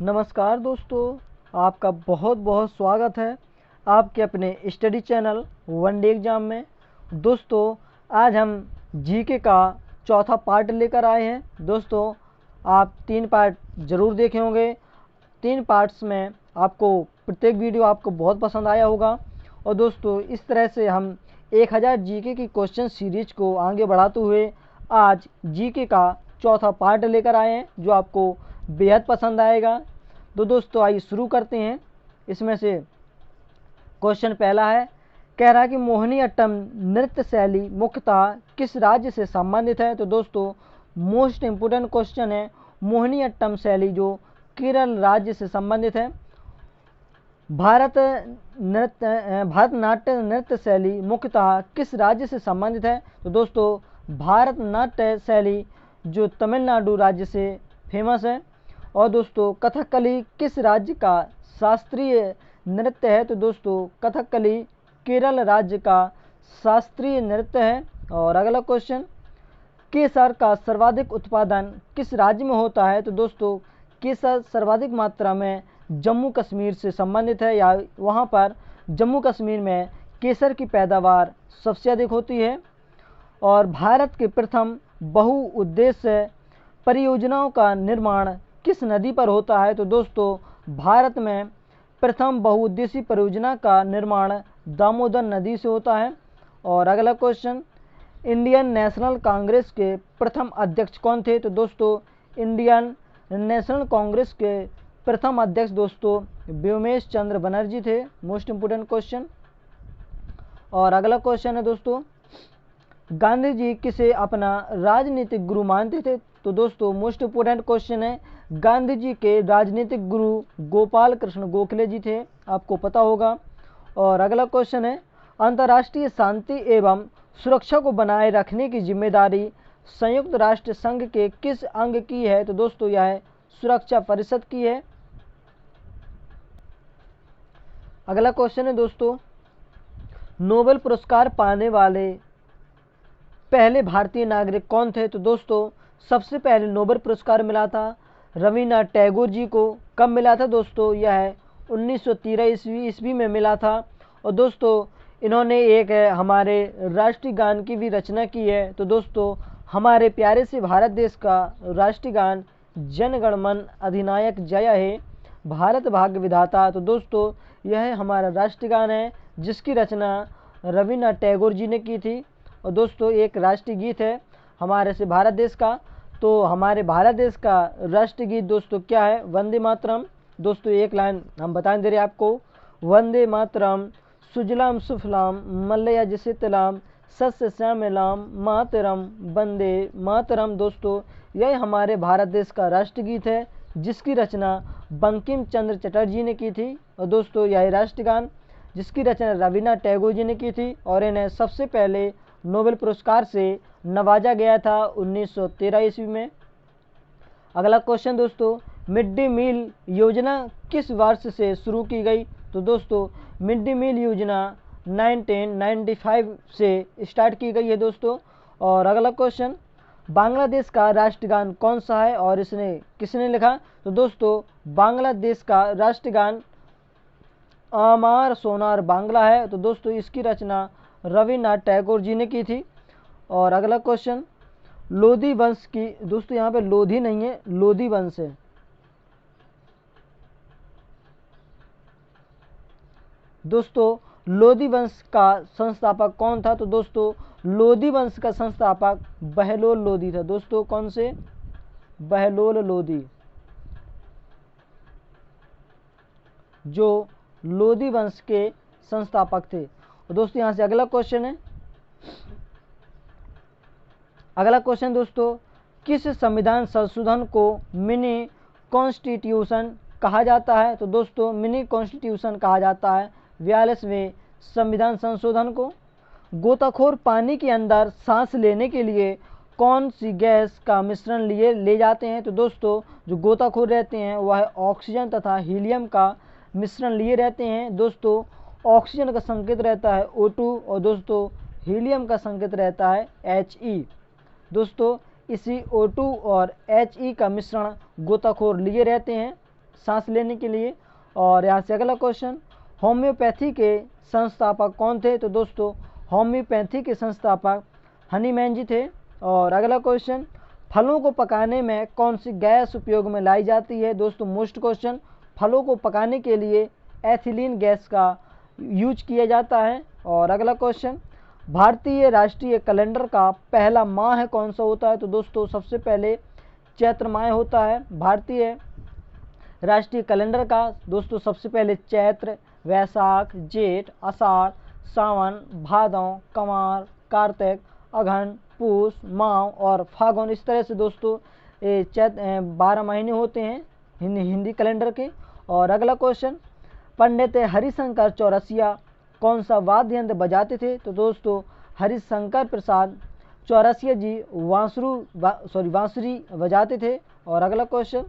नमस्कार दोस्तों, आपका बहुत बहुत स्वागत है आपके अपने study channel one day exam में। दोस्तों, आज हम जीके का चौथा पार्ट लेकर आए हैं। दोस्तों, आप 3 पार्ट ज़रूर देखे होंगे। 3 पार्ट्स में आपको प्रत्येक वीडियो आपको बहुत पसंद आया होगा। और दोस्तों, इस तरह से हम 1000 जीके की क्वेश्चन सीरीज को आगे बढ़ाते हुए आज जीके का चौथा पार्ट लेकर आए हैं, जो आपको बेहद पसंद आएगा। तो दोस्तों, आइए शुरू करते हैं। इसमें से क्वेश्चन पहला है, कह रहा है कि मोहिनीअट्टम नृत्य शैली मुख्यतः किस राज्य से संबंधित है। तो दोस्तों, मोस्ट इम्पोर्टेंट क्वेश्चन है, मोहिनीअट्टम शैली जो केरल राज्य से संबंधित है। भारतनाट्य नृत्य शैली मुख्यतः किस राज्य से संबंधित है। तो दोस्तों, भारतनाट्य शैली जो तमिलनाडु राज्य से फेमस है। और दोस्तों, कथकली किस राज्य का शास्त्रीय नृत्य है। तो दोस्तों, कथकली केरल राज्य का शास्त्रीय नृत्य है। और अगला क्वेश्चन, केसर का सर्वाधिक उत्पादन किस राज्य में होता है। तो दोस्तों, केसर सर्वाधिक मात्रा में जम्मू कश्मीर से संबंधित है, या वहाँ पर जम्मू कश्मीर में केसर की पैदावार सबसे अधिक होती है। और भारत के प्रथम बहुउद्देश्य परियोजनाओं का निर्माण किस नदी पर होता है। तो दोस्तों, भारत में प्रथम बहुउद्देशीय परियोजना का निर्माण दामोदर नदी से होता है। और अगला क्वेश्चन, इंडियन नेशनल कांग्रेस के प्रथम अध्यक्ष कौन थे। तो दोस्तों, इंडियन नेशनल कांग्रेस के प्रथम अध्यक्ष दोस्तों व्योमेश चंद्र बनर्जी थे। Most important question. और अगला क्वेश्चन है दोस्तों, गांधी जी किसे अपना राजनीतिक गुरु मानते थे। तो दोस्तों, मोस्ट इम्पोर्टेंट क्वेश्चन है, गांधी जी के राजनीतिक गुरु गोपाल कृष्ण गोखले जी थे, आपको पता होगा। और अगला क्वेश्चन है, अंतर्राष्ट्रीय शांति एवं सुरक्षा को बनाए रखने की जिम्मेदारी संयुक्त राष्ट्र संघ के किस अंग की है। तो दोस्तों, यह सुरक्षा परिषद की है। अगला क्वेश्चन है दोस्तों, नोबेल पुरस्कार पाने वाले पहले भारतीय नागरिक कौन थे। तो दोस्तों, सबसे पहले नोबेल पुरस्कार मिला था रविन्द्रनाथ टैगोर जी को। कब मिला था दोस्तों, यह 1913 ईस्वी में मिला था। और दोस्तों, इन्होंने एक हमारे राष्ट्रीय गान की भी रचना की है। तो दोस्तों, हमारे प्यारे से भारत देश का राष्ट्रीय गान जन गण मन अधिनायक जय हे भारत भाग्य विधाता। तो दोस्तों, यह हमारा राष्ट्रीय गान है, जिसकी रचना रविन्द्रनाथ टैगोर जी ने की थी। और दोस्तों, एक राष्ट्रीय गीत है हमारे से भारत देश का। तो हमारे भारत देश का राष्ट्रीय गीत दोस्तों क्या है, वंदे मातरम। दोस्तों, एक लाइन हम बता दे रहे हैं आपको, वंदे मातरम सुजलाम सुफलाम मलया शीतलाम सस्य श्यामलाम मातरम वंदे मातरम। दोस्तों, यह हमारे भारत देश का राष्ट्रीय गीत है, जिसकी रचना बंकिम चंद्र चटर्जी ने की थी। और दोस्तों, यह राष्ट्रीय गान जिसकी रचना रविन्द्रनाथ टैगोर जी ने की थी, और इन्हें सबसे पहले नोबेल पुरस्कार से नवाजा गया था 1913 ईस्वी में। अगला क्वेश्चन दोस्तों, मिड डे मील योजना किस वर्ष से शुरू की गई। तो दोस्तों, मिड डे मील योजना 1995 से स्टार्ट की गई है दोस्तों। और अगला क्वेश्चन, बांग्लादेश का राष्ट्रीय गान कौन सा है और इसने किसने लिखा। तो दोस्तों, बांग्लादेश का राष्ट्रीय गान आमार सोनार बांग्ला है। तो दोस्तों, इसकी रचना रविन्द्रनाथ टैगोर जी ने की थी। और अगला क्वेश्चन, लोधी वंश की, दोस्तों यहाँ पे लोधी नहीं है, लोधी वंश है। दोस्तों, लोधी वंश का संस्थापक कौन था। तो दोस्तों, लोधी वंश का संस्थापक बहलोल लोधी था। दोस्तों, कौन से, बहलोल लोधी, जो लोधी वंश के संस्थापक थे। और दोस्तों, यहाँ से अगला क्वेश्चन है, अगला क्वेश्चन दोस्तों, किस संविधान संशोधन को मिनी कॉन्स्टिट्यूशन कहा जाता है। तो दोस्तों, मिनी कॉन्स्टिट्यूशन कहा जाता है 42वें संविधान संशोधन को। गोताखोर पानी के अंदर सांस लेने के लिए कौन सी गैस का मिश्रण ले जाते हैं। तो दोस्तों, जो गोताखोर रहते हैं वह ऑक्सीजन तथा हीलियम का मिश्रण लिए रहते हैं। दोस्तों, ऑक्सीजन का संकेत रहता है O2 और दोस्तों हीलियम का संकेत रहता है He। दोस्तों, इसी O2 और He का मिश्रण गोताखोर लिए रहते हैं सांस लेने के लिए। और यहाँ से अगला क्वेश्चन, होम्योपैथी के संस्थापक कौन थे? तो दोस्तों होम्योपैथी के संस्थापक हनीमैन जी थे। और अगला क्वेश्चन, फलों को पकाने में कौन सी गैस उपयोग में लाई जाती है? दोस्तों मोस्ट क्वेश्चन, फलों को पकाने के लिए एथिलीन गैस का यूज किया जाता है। और अगला क्वेश्चन, भारतीय राष्ट्रीय कैलेंडर का पहला माह कौन सा होता है? तो दोस्तों सबसे पहले चैत्र माह होता है भारतीय राष्ट्रीय कैलेंडर का। दोस्तों सबसे पहले चैत्र, वैशाख, जेठ, आषाढ़, सावन, भादौ, कमार, कार्तिक, अगहन, पूस, माह और फागुन, इस तरह से दोस्तों 12 महीने होते हैं हिंदी कैलेंडर के। और अगला क्वेश्चन, पंडित हरिशंकर चौरसिया कौन सा वाद्य यंत्र बजाते थे? तो दोस्तों हरिशंकर प्रसाद चौरसिया जी बांसुरी बजाते थे। और अगला क्वेश्चन,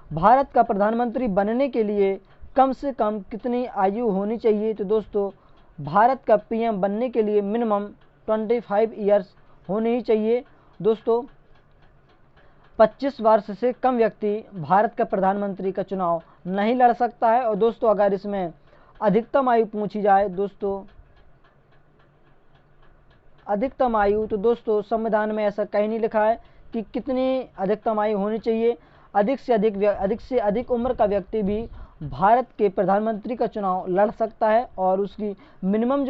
भारत का प्रधानमंत्री बनने के लिए कम से कम कितनी आयु होनी चाहिए? तो दोस्तों भारत का पीएम बनने के लिए मिनिमम 25 ईयर्स होनी ही चाहिए। दोस्तों 25 वर्ष से कम व्यक्ति भारत का प्रधानमंत्री का चुनाव नहीं लड़ सकता है। और दोस्तों अगर इसमें अधिकतम आयु पूछी जाए दोस्तों, अधिकतम आयु, तो दोस्तों संविधान में ऐसा कहीं नहीं लिखा है कि कितनी अधिकतम आयु होनी चाहिए। अधिक से अधिक उम्र का व्यक्ति भी भारत के प्रधानमंत्री का चुनाव लड़ सकता है। और उसकी मिनिमम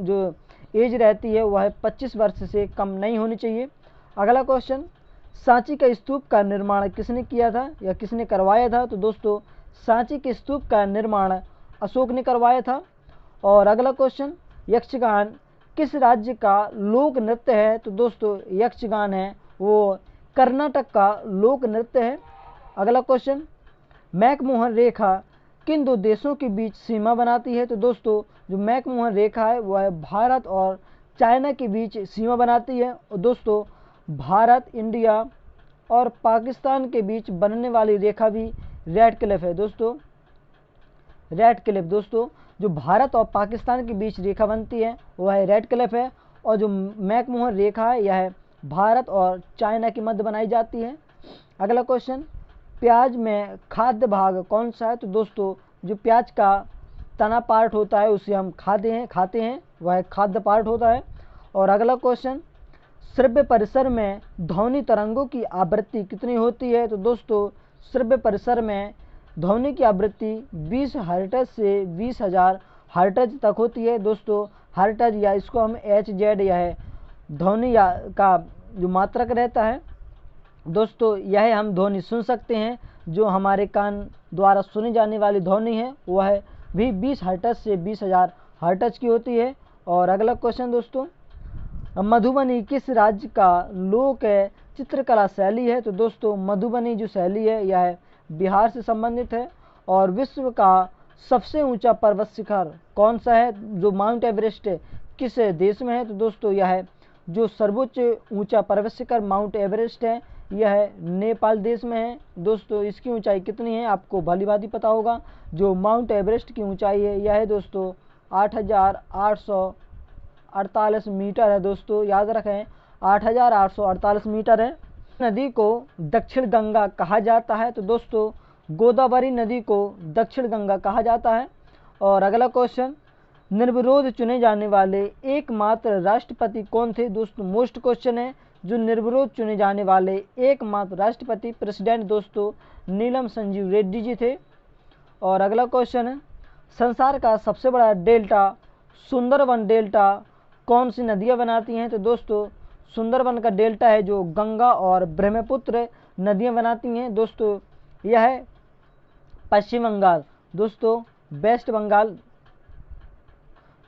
जो एज रहती है वह 25 वर्ष से कम नहीं होनी चाहिए। अगला क्वेश्चन, सांची का स्तूप का निर्माण किसने किया था या किसने करवाया था? तो दोस्तों सांची के स्तूप का निर्माण अशोक ने करवाया था। और अगला क्वेश्चन, यक्षगान किस राज्य का लोक नृत्य है? तो दोस्तों यक्षगान है वो कर्नाटक का लोक नृत्य है। अगला क्वेश्चन, मैकमोहन रेखा किन दो देशों के बीच सीमा बनाती है? तो दोस्तों जो मैकमोहन रेखा है वह भारत और चाइना के बीच सीमा बनाती है। और दोस्तों भारत, इंडिया और पाकिस्तान के बीच बनने वाली रेखा भी रेड क्लिफ है। दोस्तों रेड क्लिफ, दोस्तों जो भारत और पाकिस्तान के बीच रेखा बनती है वह रेड क्लिफ है। और जो मैकमोहन रेखा है यह भारत और चाइना के मध्य बनाई जाती है। अगला क्वेश्चन, प्याज में खाद्य भाग कौन सा है? तो दोस्तों जो प्याज का तना पार्ट होता है उसे हम खाते हैं वह खाद्य पार्ट होता है। और अगला क्वेश्चन, श्रव्य परिसर में ध्वनि तरंगों की आवृत्ति कितनी होती है? तो दोस्तों श्रव्य परिसर में ध्वनि की आवृत्ति 20 हर्ट्ज से 20,000 हर्ट्ज तक होती है। दोस्तों हर्ट्ज या इसको हम HZ या है ध्वनि या का जो मात्रक रहता है, दोस्तों यह हम ध्वनि सुन सकते हैं। जो हमारे कान द्वारा सुनी जाने वाली ध्वनि है वह भी 20 हर्ट्ज से 20,000 हर्ट्ज की होती है। और अगला क्वेश्चन दोस्तों, मधुबनी किस राज्य का लोक चित्रकला शैली है? तो दोस्तों मधुबनी जो शैली है यह बिहार से संबंधित है। और विश्व का सबसे ऊंचा पर्वत शिखर कौन सा है? जो माउंट एवरेस्ट किस देश में है? तो दोस्तों यह जो सर्वोच्च ऊंचा पर्वत शिखर माउंट एवरेस्ट है यह नेपाल देश में है। दोस्तों इसकी ऊंचाई कितनी है आपको भली भांति पता होगा। जो माउंट एवरेस्ट की ऊंचाई है यह है दोस्तों 8,848 मीटर है। दोस्तों याद रखें 8,848 मीटर है। नदी को दक्षिण गंगा कहा जाता है? तो दोस्तों गोदावरी नदी को दक्षिण गंगा कहा जाता है। और अगला क्वेश्चन, निर्विरोध चुने जाने वाले एकमात्र राष्ट्रपति कौन थे? दोस्तों मोस्ट क्वेश्चन है, जो निर्विरोध चुने जाने वाले एकमात्र राष्ट्रपति प्रेसिडेंट दोस्तों नीलम संजीव रेड्डी जी थे। और अगला क्वेश्चन है, संसार का सबसे बड़ा डेल्टा सुंदरवन डेल्टा कौन सी नदियां बनाती हैं? तो दोस्तों सुंदरवन का डेल्टा है जो गंगा और ब्रह्मपुत्र नदियां बनाती हैं। दोस्तों यह है पश्चिम बंगाल, दोस्तों वेस्ट बंगाल।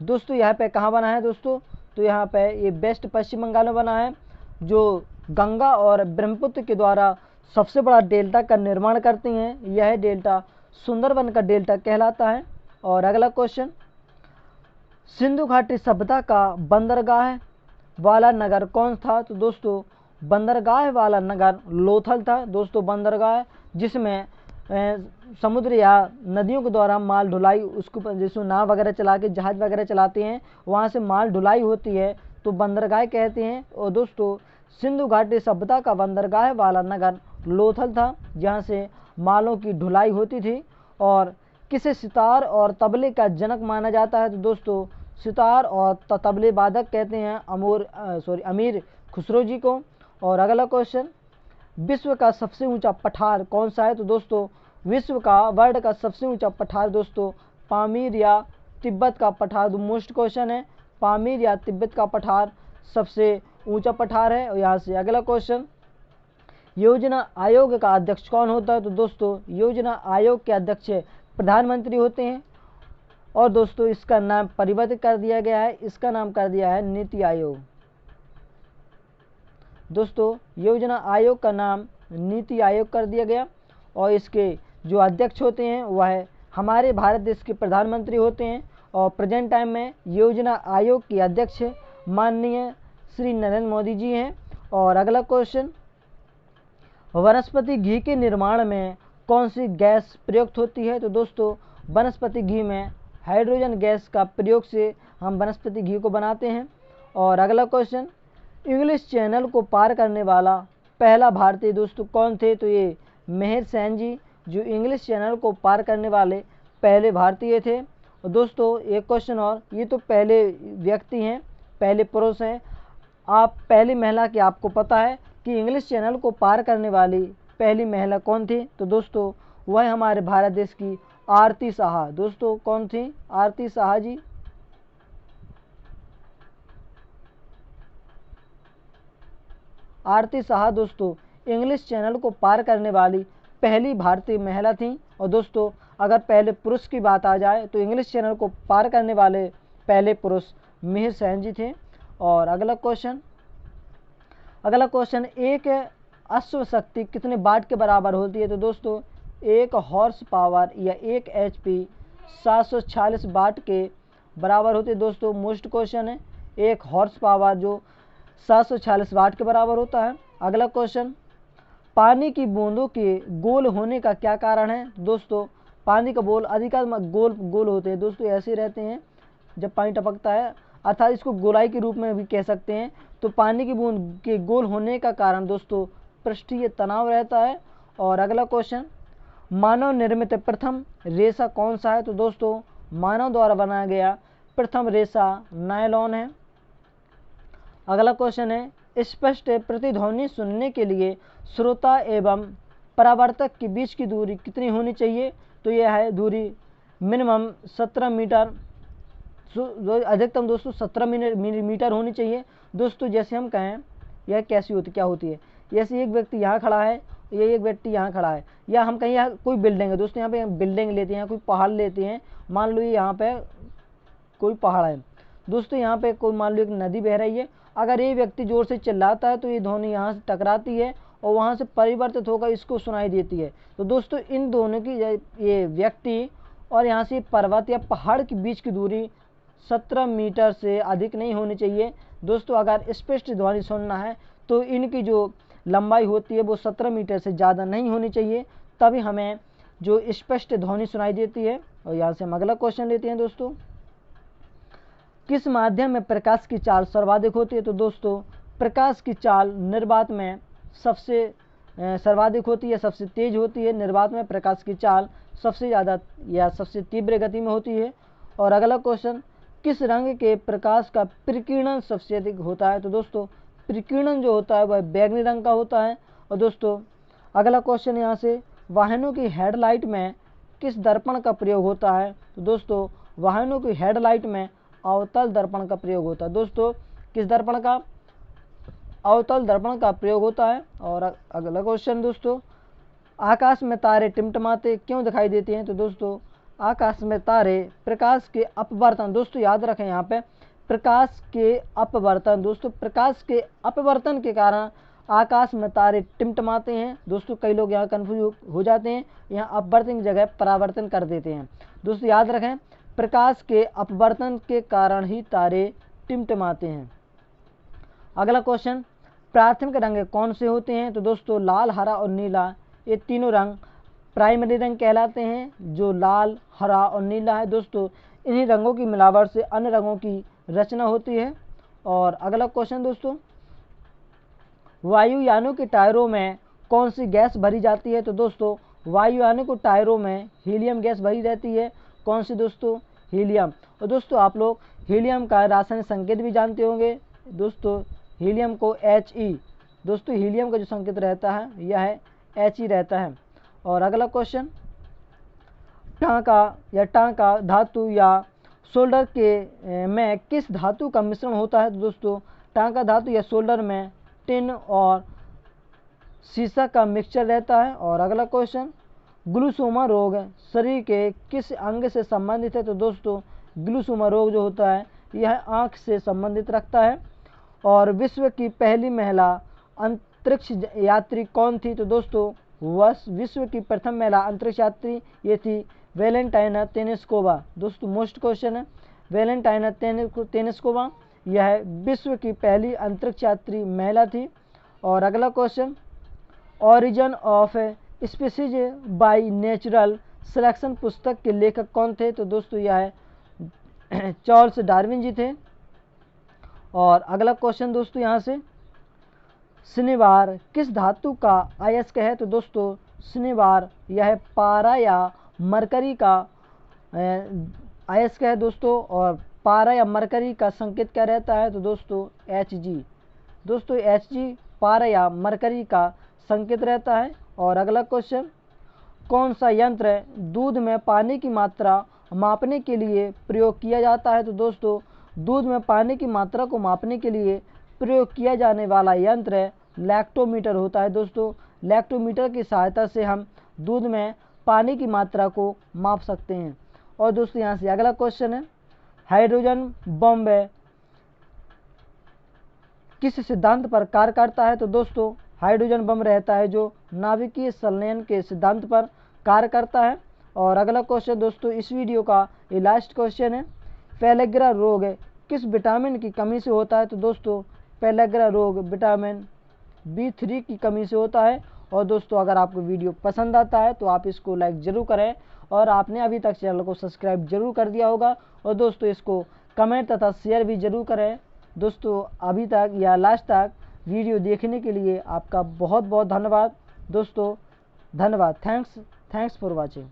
दोस्तों यहाँ पे कहाँ बना है दोस्तों? तो यहाँ पे ये वेस्ट पश्चिम बंगाल में बना है, जो गंगा और ब्रह्मपुत्र के द्वारा सबसे बड़ा डेल्टा का निर्माण करती हैं। यह डेल्टा सुंदरवन का डेल्टा कहलाता है। और अगला क्वेश्चन, सिंधु घाटी सभ्यता का बंदरगाह वाला नगर कौन था? तो दोस्तों बंदरगाह वाला नगर लोथल था। दोस्तों बंदरगाह जिसमें समुद्र या नदियों के द्वारा माल ढुलाई, उसको जैसे नाव वगैरह चला के जहाज वगैरह चलाते हैं वहाँ से माल ढुलाई होती है तो बंदरगाह कहते हैं। और दोस्तों सिंधु घाटी सभ्यता का बंदरगाह वाला नगर लोथल था, जहाँ से मालों की ढुलाई होती थी। और किसे सितार और तबले का जनक माना जाता है? तो दोस्तों सितार और तबले वादक कहते हैं अमीर खुसरो जी को। और अगला क्वेश्चन, विश्व का सबसे ऊंचा पठार कौन सा है? तो दोस्तों विश्व का वर्ल्ड का सबसे ऊंचा पठार दोस्तों पामीर या तिब्बत का पठार। मोस्ट क्वेश्चन है, पामीर या तिब्बत का पठार सबसे ऊंचा पठार है। और यहाँ से अगला क्वेश्चन, योजना आयोग का अध्यक्ष कौन होता है? तो दोस्तों योजना आयोग के अध्यक्ष प्रधानमंत्री होते हैं। और दोस्तों इसका नाम परिवर्तित कर दिया गया है, इसका नाम कर दिया है नीति आयोग। दोस्तों योजना आयोग का नाम नीति आयोग कर दिया गया। और इसके जो अध्यक्ष होते हैं वह हमारे भारत देश के प्रधानमंत्री होते हैं। और प्रेजेंट टाइम में योजना आयोग के अध्यक्ष माननीय श्री नरेंद्र मोदी जी हैं। और अगला क्वेश्चन, वनस्पति घी के निर्माण में कौन सी गैस प्रयुक्त होती है? तो दोस्तों वनस्पति घी में हाइड्रोजन गैस का प्रयोग से हम वनस्पति घी को बनाते हैं। और अगला क्वेश्चन, इंग्लिश चैनल को पार करने वाला पहला भारतीय दोस्तों कौन थे? तो ये मेहर सेन जी, जो इंग्लिश चैनल को पार करने वाले पहले भारतीय थे। और दोस्तों एक क्वेश्चन और, ये तो पहले व्यक्ति हैं, पहले पुरुष हैं। आप पहली महिला की आपको पता है कि इंग्लिश चैनल को पार करने वाली पहली महिला कौन थी? तो दोस्तों वह हमारे भारत देश की आरती साहा। दोस्तों कौन थी? आरती साहा जी। आरती साहा दोस्तों इंग्लिश चैनल को पार करने वाली पहली भारतीय महिला थी। और दोस्तों अगर पहले पुरुष की बात आ जाए तो इंग्लिश चैनल को पार करने वाले पहले पुरुष मेहर सेन जी थे। और अगला क्वेश्चन, एक अश्व शक्ति कितने वाट के बराबर होती है? तो दोस्तों एक हॉर्स पावर या एक HP 746 वाट के बराबर होती है। दोस्तों मोस्ट क्वेश्चन है, एक हॉर्स पावर जो 746 वाट के बराबर होता है। अगला क्वेश्चन, पानी की बूंदों के गोल होने का क्या कारण है? दोस्तों पानी का बोल अधिकतर गोल होते हैं। दोस्तों ऐसे रहते हैं जब पानी टपकता है, अर्थात इसको गोलाई के रूप में भी कह सकते हैं। तो पानी की बूंद के गोल होने का कारण दोस्तों पृष्ठीय तनाव रहता है। और अगला क्वेश्चन, मानव निर्मित प्रथम रेशा कौन सा है? तो दोस्तों मानव द्वारा बनाया गया प्रथम रेशा नायलॉन है। अगला क्वेश्चन है, स्पष्ट प्रतिध्वनि सुनने के लिए श्रोता एवं परावर्तक के बीच की दूरी कितनी होनी चाहिए? तो यह है दूरी मिनिमम 17 मीटर, अधिकतम दोस्तों 17 मिलीमीटर होनी चाहिए। दोस्तों जैसे हम कहें यह क्या होती है, जैसे एक व्यक्ति यहाँ खड़ा है, ये एक व्यक्ति यहाँ खड़ा है, या हम कहीं यहाँ कोई बिल्डिंग है दोस्तों, यहाँ पे बिल्डिंग लेते हैं, कोई पहाड़ लेते हैं। मान लो यहाँ पे कोई पहाड़ है दोस्तों, यहाँ पे कोई मान लो एक नदी बह रही है। अगर ये व्यक्ति जोर से चिल्लाता है तो ये ध्वनि यहाँ से टकराती है और वहाँ से परिवर्तित होकर इसको सुनाई देती है। तो दोस्तों इन दोनों की, ये व्यक्ति और यहाँ से पर्वत या पहाड़ के बीच की दूरी 17 मीटर से अधिक नहीं होनी चाहिए। दोस्तों अगर स्पष्ट ध्वनि सुनना है तो इनकी जो लंबाई होती है वो 17 मीटर से ज़्यादा नहीं होनी चाहिए, तभी हमें जो स्पष्ट ध्वनि सुनाई देती है। और यहाँ से हम अगला क्वेश्चन लेते हैं दोस्तों, किस माध्यम में प्रकाश की चाल सर्वाधिक होती है? तो दोस्तों प्रकाश की चाल निर्वात में सबसे सर्वाधिक होती है, सबसे तेज होती है। निर्वात में प्रकाश की चाल सबसे ज़्यादा या सबसे तीव्र गति में होती है। और अगला क्वेश्चन, किस रंग के प्रकाश का प्रकीर्णन सबसे अधिक होता है? तो दोस्तों प्रकीर्णन जो होता है वह बैंगनी रंग का होता है। और दोस्तों अगला क्वेश्चन यहाँ से, वाहनों की हेडलाइट में किस दर्पण का प्रयोग होता है? तो दोस्तों वाहनों की हेडलाइट में अवतल दर्पण का प्रयोग होता है। दोस्तों किस दर्पण का? अवतल दर्पण का प्रयोग होता है। और अगला क्वेश्चन दोस्तों, आकाश में तारे टिमटिमाते क्यों दिखाई देते हैं? तो दोस्तों आकाश में तारे प्रकाश के अपवर्तन, दोस्तों याद रखें यहाँ पे प्रकाश के अपवर्तन, दोस्तों प्रकाश के अपवर्तन के कारण आकाश में तारे टिमटिमाते हैं। दोस्तों कई लोग यहाँ कन्फ्यूज हो जाते हैं, यहाँ अपवर्तन की जगह परावर्तन कर देते हैं। दोस्तों याद रखें प्रकाश के अपवर्तन के कारण ही तारे टिमटिमाते हैं। अगला क्वेश्चन, प्राथमिक रंग कौन से होते हैं? तो दोस्तों लाल, हरा और नीला, ये तीनों रंग प्राइमरी रंग कहलाते हैं, जो लाल, हरा और नीला है। दोस्तों इन्हीं रंगों की मिलावट से अन्य रंगों की रचना होती है। और अगला क्वेश्चन दोस्तों, वायुयानों के टायरों में कौन सी गैस भरी जाती है? तो दोस्तों वायु यानी को टायरों में हीलियम गैस भरी रहती है। कौन सी दोस्तों? हीलियम। और दोस्तों आप लोग हीलियम का रासायनिक संकेत भी जानते होंगे दोस्तों, हीलियम को He, दोस्तों हीलियम का जो संकेत रहता है यह है He रहता है। और अगला क्वेश्चन, टांका धातु या सोल्डर के में किस धातु का मिश्रण होता है? तो दोस्तों टांका धातु या सोल्डर में टिन और सीसा का मिक्सचर रहता है। और अगला क्वेश्चन, ग्लूसोमा रोग शरीर के किस अंग से संबंधित है? तो दोस्तों ग्लूसोमा रोग जो होता है यह आँख से संबंधित रखता है। और विश्व की पहली महिला अंतरिक्ष यात्री कौन थी? तो दोस्तों विश्व की प्रथम महिला अंतरिक्ष यात्री ये थी वेलेंटाइना तेरेस्कोवा। दोस्तों मोस्ट क्वेश्चन है, वेलेंटाइना तेरेस्कोवा यह विश्व की पहली अंतरिक्ष यात्री महिला थी। और अगला question, origin of species by natural selection पुस्तक के लेखक कौन थे? तो दोस्तों यह है चार्ल्स डार्विन जी थे। और अगला क्वेश्चन दोस्तों यहाँ से, शनिवार किस धातु का अयस्क है? तो दोस्तों शनिवार यह पारा या मरकरी का अयस्क है दोस्तों। और पारा या मरकरी का संकेत क्या रहता है? तो दोस्तों Hg, दोस्तों Hg पारा या मरकरी का संकेत रहता है। और अगला क्वेश्चन, कौन सा यंत्र दूध में पानी की मात्रा मापने के लिए प्रयोग किया जाता है? तो दोस्तों दूध में पानी की मात्रा को मापने के लिए प्रयोग किया जाने वाला यंत्र लैक्टोमीटर होता है। दोस्तों लैक्टोमीटर की सहायता से हम दूध में पानी की मात्रा को माप सकते हैं। और दोस्तों यहाँ से अगला क्वेश्चन है, हाइड्रोजन बम किस सिद्धांत पर कार्य करता है? तो दोस्तों हाइड्रोजन बम रहता है जो नाभिकीय संलयन के सिद्धांत पर कार्य करता है। और अगला क्वेश्चन दोस्तों इस वीडियो का ये लास्ट क्वेश्चन है, पेलेग्रा रोग किस विटामिन की कमी से होता है? तो दोस्तों पेलेग्रा रोग विटामिन B3 की कमी से होता है। और दोस्तों अगर आपको वीडियो पसंद आता है तो आप इसको लाइक ज़रूर करें और आपने अभी तक चैनल को सब्सक्राइब जरूर कर दिया होगा। और दोस्तों इसको कमेंट तथा शेयर भी जरूर करें। दोस्तों अभी तक या लास्ट तक वीडियो देखने के लिए आपका बहुत बहुत धन्यवाद दोस्तों, धन्यवाद। Thanks for watching.